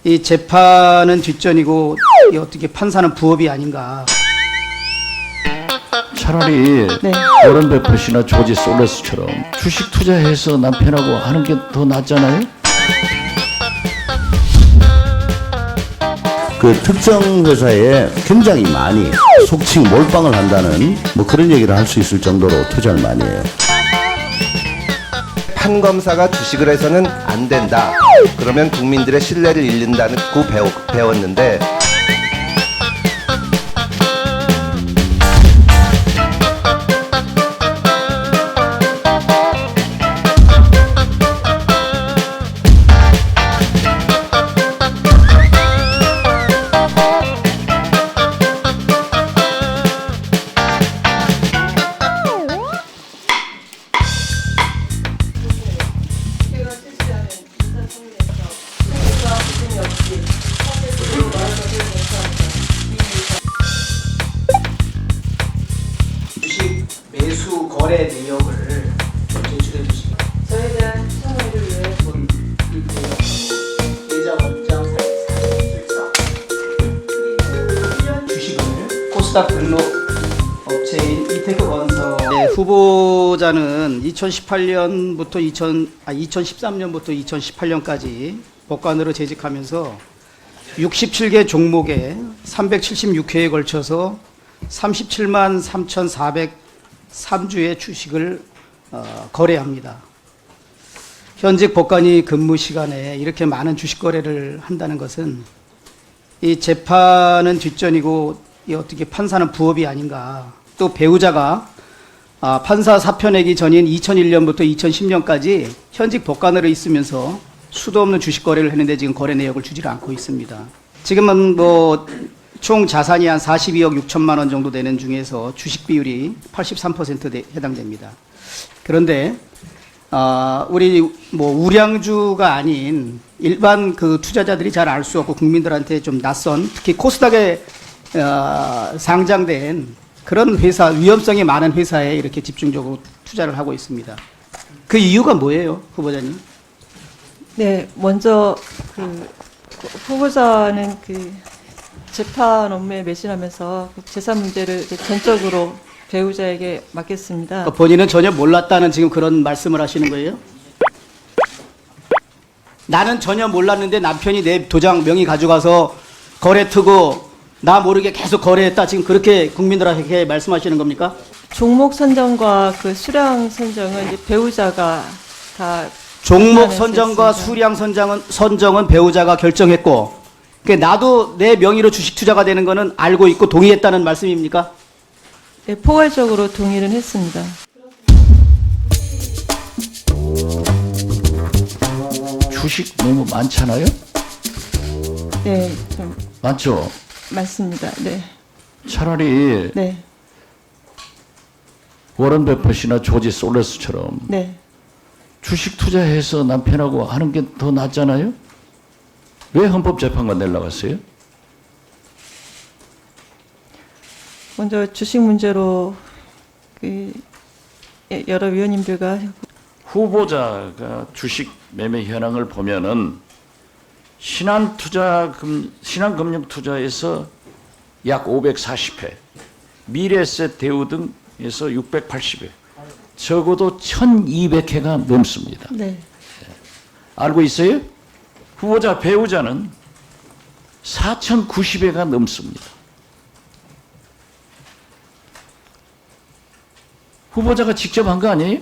이 재판은 뒷전이고 이 어떻게 판사는 부업이 아닌가. 차라리 네. 워런 버핏이나 조지 솔레스처럼 주식 투자해서 남편하고 하는 게 더 낫잖아요? 그 특정 회사에 굉장히 많이 속칭 몰빵을 한다는 뭐 그런 얘기를 할 수 있을 정도로 투자를 많이 해요. 판검사가 주식을 해서는 안 된다. 그러면 국민들의 신뢰를 잃는다는 고 배웠는데 주식 매수 거래 내역을 좀 제출해 주시기 바랍니다. 저에 대한 청구를 위해 계좌 원장 주식을 코스닥 등록 업체인 이테크 건설의 후보자는 2013년부터 2018년까지 법관으로 재직하면서 67개 종목에 376회에 걸쳐서 37만 3,403주의 주식을 거래합니다. 현직 법관이 근무 시간에 이렇게 많은 주식 거래를 한다는 것은 이 재판은 뒷전이고 이 어떻게 판사는 부업이 아닌가. 또 배우자가 판사 사표 내기 전인 2001년부터 2010년까지 현직 법관으로 있으면서 수도 없는 주식 거래를 했는데 지금 거래 내역을 주지를 않고 있습니다. 지금은 뭐 총 자산이 한 42억 6천만 원 정도 되는 중에서 주식 비율이 83%에 해당됩니다. 그런데 우리 뭐 우량주가 아닌 일반 그 투자자들이 잘 알 수 없고 국민들한테 좀 낯선, 특히 코스닥에 상장된 그런 회사, 위험성이 많은 회사에 이렇게 집중적으로 투자를 하고 있습니다. 그 이유가 뭐예요, 후보자님? 네, 먼저 그 후보자는 그 재판 업무에 매진하면서 재산 문제를 이제 전적으로 배우자에게 맡겼습니다. 그러니까 본인은 전혀 몰랐다는 지금 그런 말씀을 하시는 거예요? 나는 전혀 몰랐는데 남편이 내 도장 명의 가져가서 거래 트고 나 모르게 계속 거래했다. 지금 그렇게 국민들에게 말씀하시는 겁니까? 종목 선정과 그 수량 선정은 이제 배우자가 다 종목 판단해서 선정과 했습니다. 수량 선정은 배우자가 결정했고, 그러니까 나도 내 명의로 주식 투자가 되는 거는 알고 있고 동의했다는 말씀입니까? 네, 포괄적으로 동의를 했습니다. 주식 너무 많잖아요? 네, 좀 많죠? 많습니다. 네, 차라리 네, 워런 버핏이나 조지 솔레스처럼 네. 주식 투자해서 남편하고 하는 게 더 낫잖아요? 왜 헌법재판관 내려고 갔어요? 먼저 주식 문제로 그 여러 위원님들과 후보자가 주식 매매 현황을 보면은 신한금융 투자에서 약 540회, 미래에셋 대우 등에서 680회, 적어도 1200회가 넘습니다. 네, 알고 있어요? 후보자 배우자는 4090회가 넘습니다. 후보자가 직접 한 거 아니에요?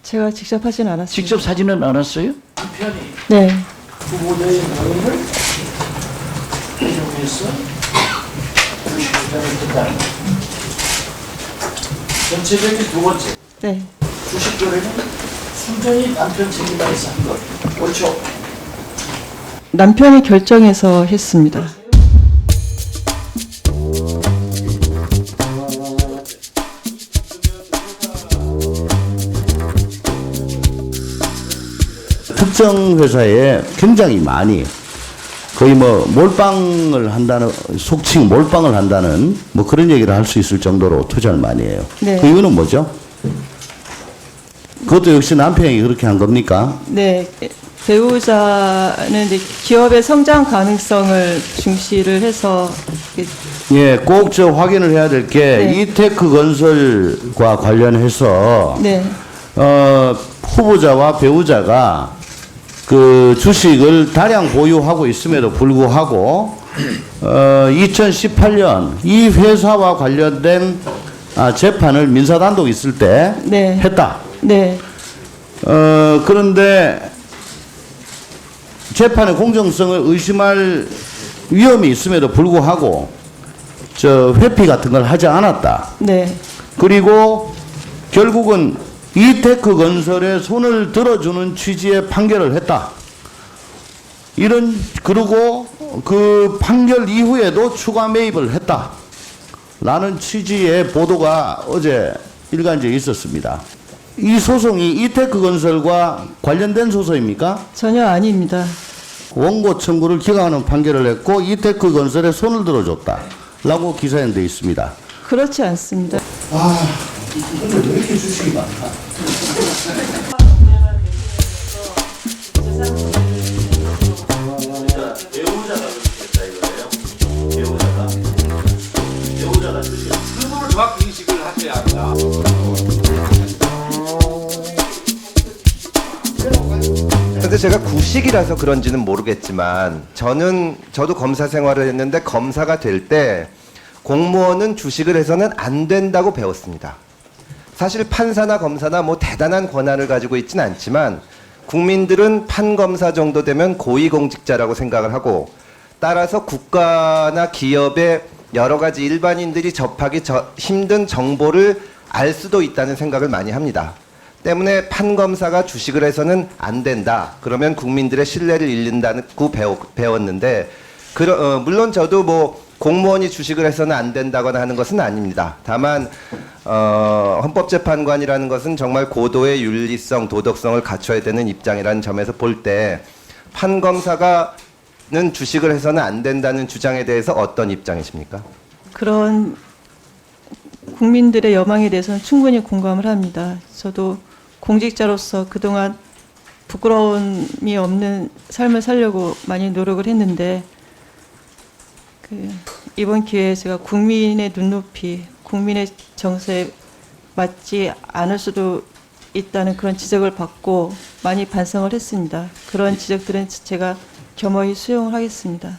제가 직접 하진 않았습니다. 직접 사진은 안 왔어요? 남편이 네, 후보자의 명의를 이용해서 주식 투자를 했다는 거. 전체적인 두 번째, 네, 주식 거래는 순전히 남편 책임하에서 한 것. 옳죠? 남편이 결정해서 했습니다. 특정 회사에 굉장히 많이 거의 뭐 몰빵을 한다는, 속칭 몰빵을 한다는 뭐 그런 얘기를 할 수 있을 정도로 투자를 많이 해요. 네. 그 이유는 뭐죠? 그것도 역시 남편이 그렇게 한 겁니까? 네, 배우자는 이제 기업의 성장 가능성을 중시를 해서 예, 꼭 저 확인을 해야 될 게 네. 이테크 건설과 관련해서 네, 후보자와 배우자가 그 주식을 다량 보유하고 있음에도 불구하고 2018년 이 회사와 관련된 재판을 민사단독 있을 때 네. 했다. 네, 그런데 재판의 공정성을 의심할 위험이 있음에도 불구하고 저 회피 같은 걸 하지 않았다. 네, 그리고 결국은 이테크 건설에 손을 들어주는 취지의 판결을 했다. 그리고 그 판결 이후에도 추가 매입을 했다. 라는 취지의 보도가 어제 일간지에 있었습니다. 이 소송이 이테크 건설과 관련된 소송입니까? 전혀 아닙니다. 원고 청구를 기각하는 판결을 했고 이테크 건설에 손을 들어줬다. 라고 기사에 돼 있습니다. 그렇지 않습니다. 근데 왜 이렇게 주식이 많나? 정확히 인식을 하셔야 합니다. 근데 제가 구식이라서 그런지는 모르겠지만 저도 검사 생활을 했는데 검사가 될 때 공무원은 주식을 해서는 안 된다고 배웠습니다. 사실 판사나 검사나 뭐 대단한 권한을 가지고 있지는 않지만 국민들은 판검사 정도 되면 고위공직자라고 생각을 하고 따라서 국가나 기업의 여러 가지 일반인들이 접하기 힘든 정보를 알 수도 있다는 생각을 많이 합니다. 때문에 판검사가 주식을 해서는 안 된다. 그러면 국민들의 신뢰를 잃는다고 배웠는데 물론 저도 뭐 공무원이 주식을 해서는 안 된다거나 하는 것은 아닙니다. 다만 헌법재판관이라는 것은 정말 고도의 윤리성, 도덕성을 갖춰야 되는 입장이라는 점에서 볼 때 판검사가는 주식을 해서는 안 된다는 주장에 대해서 어떤 입장이십니까? 그런 국민들의 여망에 대해서는 충분히 공감을 합니다. 저도 공직자로서 그동안 부끄러움이 없는 삶을 살려고 많이 노력을 했는데 이번 기회에 제가 국민의 눈높이, 국민의 정서에 맞지 않을 수도 있다는 그런 지적을 받고 많이 반성을 했습니다. 그런 지적들은 제가 겸허히 수용을 하겠습니다.